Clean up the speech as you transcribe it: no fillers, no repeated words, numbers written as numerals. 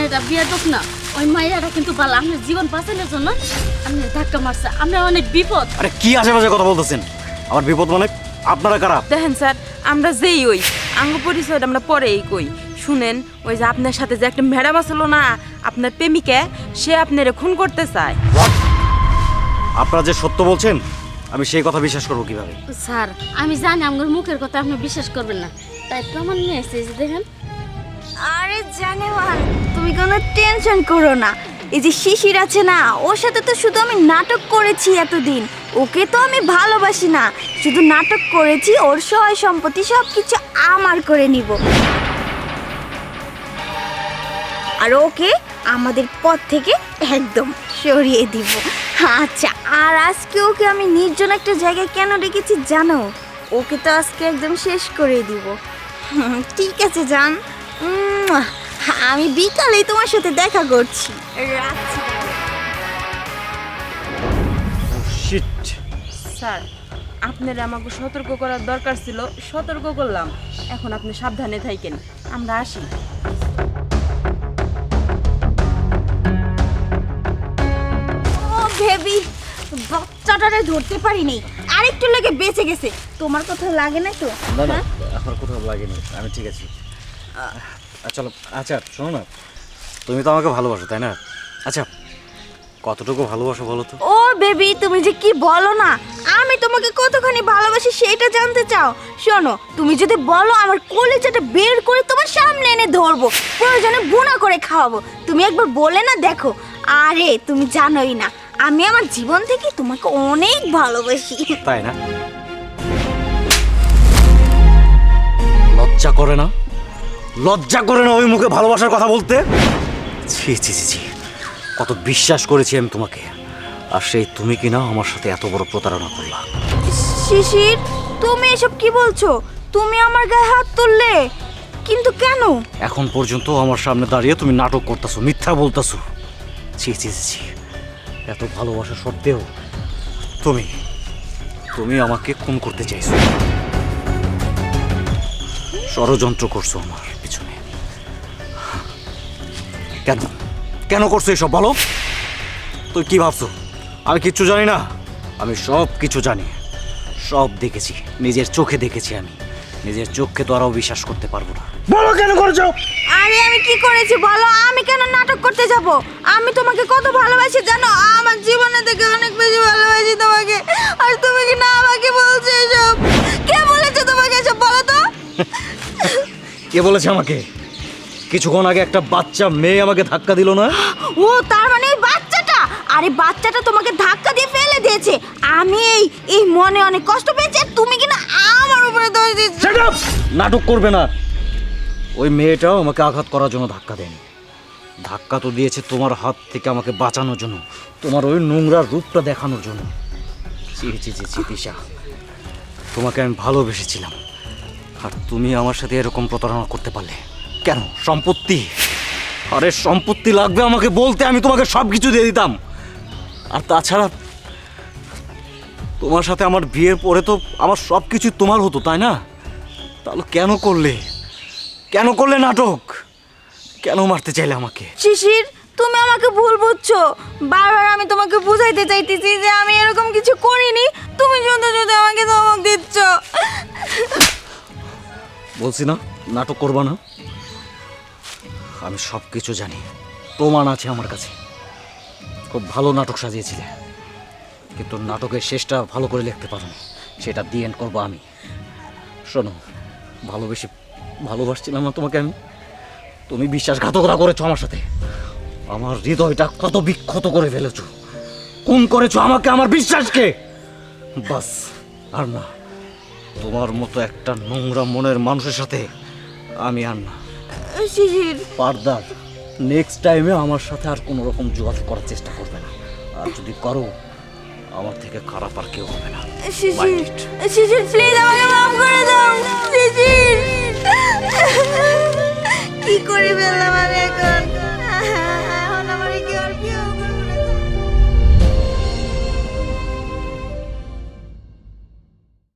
মাইয়াটা বিয়াদক না, ওই মাইয়াটা কিন্তু ভালো। আপনার জীবন বাঁচানোর জন্য আপনি ধাক্কা মারছে, আপনার অনেক বিপদ। আরে কি আশেপাশে কথা বলতেছেন? আমার বিপদ মানে আপনারা কারা? দেখেন স্যার, আমরা যেই ওই আঙ্গ পরিচয় আমরা পরেই কই। শুনেন, ওই যে আপনার সাথে যে একটা ম্যাডাম আসলো না, আপনার প্রেমিকা, সে আপনারে খুন করতে চায়। আপনারা যে সত্য বলছেন, আমি সেই কথা বিশ্বাস করবো কিভাবে? স্যার, আমি জানি আমার মুখের কথা আপনি বিশ্বাস করবেন না, তাই প্রমাণ নিয়ে এসেছি। এই যে দেখেন। আরে জানেমান, তুমি কোনো টেনশন করো না। এই যে শিশির আছে না, ওর সাথে তো শুধু আমি নাটক করেছি এতদিন। ওকে তো আমি ভালোবাসি না, শুধু নাটক করেছি। ওর সহায় সম্পত্তি সব কিছু আমার করে নিব, আর ওকে আমাদের পথ থেকে একদম সরিয়ে দিব। আচ্ছা, আর আজকে ওকে আমি নির্জন একটা জায়গায় কেন রেখেছি জানো? ওকে তো আজকে একদম শেষ করে দিব। ঠিক আছে জান, আমি বিকালেই তোমার সাথে দেখা করছি। রাখছি। শিট। স্যার, আপনার আমাকে সতর্ক করার দরকার ছিল, সতর্ক করলাম। এখন আপনি সাবধানে থাকেন, আমরা আসি। ও বেবি, বাচ্চাটারে ধরতে পারিনি, আরেকটু লেগে বেঁচে গেছে। তোমার কথা লাগে না তো? না না, আমার কোথাও লাগেনি, আমি ঠিক আছি। চলো। আচ্ছা শোনো না, তুমি তো আমাকে ভালোবাসো তাই না? আচ্ছা, কতটুকু ভালোবাসো বলো তো? ও বেবি, তুমি যে কি বলো না, আমি তোমাকে কতখানি ভালোবাসি সেটা জানতে চাও? শোনো, তুমি যদি বলো, আমার কলিজাটা বের করে তোমার সামনে এনে ধরবো, প্রয়োজনে বুনা করে খাওয়াবো। তুমি একবার বলে না দেখো। আরে তুমি জানোই না, আমি আমার জীবন থেকে তোমাকে অনেক ভালোবাসি। তাই না? লজ্জা করে না? লজ্জা করে না ওই মুখে ভালোবাসার কথা বলতে? ছি ছি ছি ছি, কত বিশ্বাস করেছি আমি তোমাকে, আর সেই তুমি কিনা আমার সাথে এত বড় প্রতারণা করলা। শিশির, তুমি এসব কি বলছো? তুমি আমার গায়ে হাত তুললে, কিন্তু কেন? এখন পর্যন্ত আমার সামনে দাঁড়িয়ে তুমি নাটক করতেছো, মিথ্যা বলতেছো। ছি ছি ছি ছি, এত ভালোবাসা সত্ত্বেও তুমি তুমি আমাকে খুন করতে চাইছো, ষড়যন্ত্র করছো আমার পিছনে। কেন কেন করছো এসব বলো? তুই কি ভাবছো আমি কিচ্ছু জানি না? আমি সব কিছু জানি, সব দেখেছি, নিজের চোখে দেখেছি। আমি নিজের চোখকে তো আরও বিশ্বাস করতে পারবো না। বলো কেন করেছো? আরে আমি কি করেছি বলো? আমি কেন নাটক করতে যাব? আমি তোমাকে কত ভালোবাসি জানো? আমার জীবনে থেকে অনেক বেশি ভালোবাসি তোমাকে, আর তুমি কি না আমাকে বলছো এসব? কে বলেছে তোমাকে এসব বলো তো? কে বলেছে আমাকে? কিছুক্ষণ আগে একটা বাচ্চা মেয়ে আমাকে ধাক্কা দিল না? ও তার মানে ওই বাচ্চাটা? আরে বাচ্চাটা তোমাকে ধাক্কা দিয়ে ফেলে দিয়েছে। আমি এই মনে অনেক কষ্ট পেয়েছি, আর তুমি কি না আমার উপরে দোষ দিচ্ছ? Shut up! নাটক করবে না। ওই মেয়েটাও আমাকে আঘাত করার জন্য ধাক্কা দেয়নি, ধাক্কা তো দিয়েছে তোমার হাত থেকে আমাকে বাঁচানোর জন্য, তোমার ওই নোংরা রূপটা দেখানোর জন্য। ছি ছি ছি ছি দিশা, তোমাকে আমি ভালোবেসেছিলাম, আর তুমি আমার সাথে এরকম প্রতারণা করতে পারলে কেন? সম্পত্তি, আরে সম্পত্তি লাগবে আমাকে বলতে আমি তোমাকে সব কিছু দিয়ে দিতাম। আর তাছাড়া তোমার সাথে আমার বিয়ের পরে তো আমার সব কিছু তোমার হতো তাই না? তাহলে কেন করলে, কেন করলে নাটক? কেন মারতে চাইলে আমাকে? শিশির, তুমি আমাকে ভুল বুঝছো। বারবার আমি তোমাকে বুঝাইতে চাইতেছি যে আমি এরকম কিছু করিনি, তুমি শুধু শুধু আমাকে ধমক দিচ্ছ। বলছি না নাটক করবা না? আমি সব কিছু জানি, প্রমাণ আছে আমার কাছে। খুব ভালো নাটক সাজিয়েছিলে, কিন্তু নাটকের শেষটা ভালো করে লিখতে পারো, সেটা দি এন্ড করবো আমি। শোনো, ভালোবাসছিলাম না তোমাকে আমি, তুমি বিশ্বাসঘাতকতা করেছো আমার সাথে, আমার হৃদয়টা কত বিক্ষত করে ফেলেছো, খুন করেছো আমাকে, আমার বিশ্বাসকে। বাস, আর না, তোমার মতো একটা নোংরা মনের মানুষের সাথে আমি আর না। শিশির, ফার্দার নেক্সট টাইমে আমার সাথে আর কোনো রকম যোগাযোগ করার চেষ্টা করবে না, আর যদি করো আমার থেকে খারাপ আর কেউ হবে না। শিশির, শিশির প্লিজ আমাকে মাফ করে দাও। শিশির, কি করে ফেললাম আমি এখন?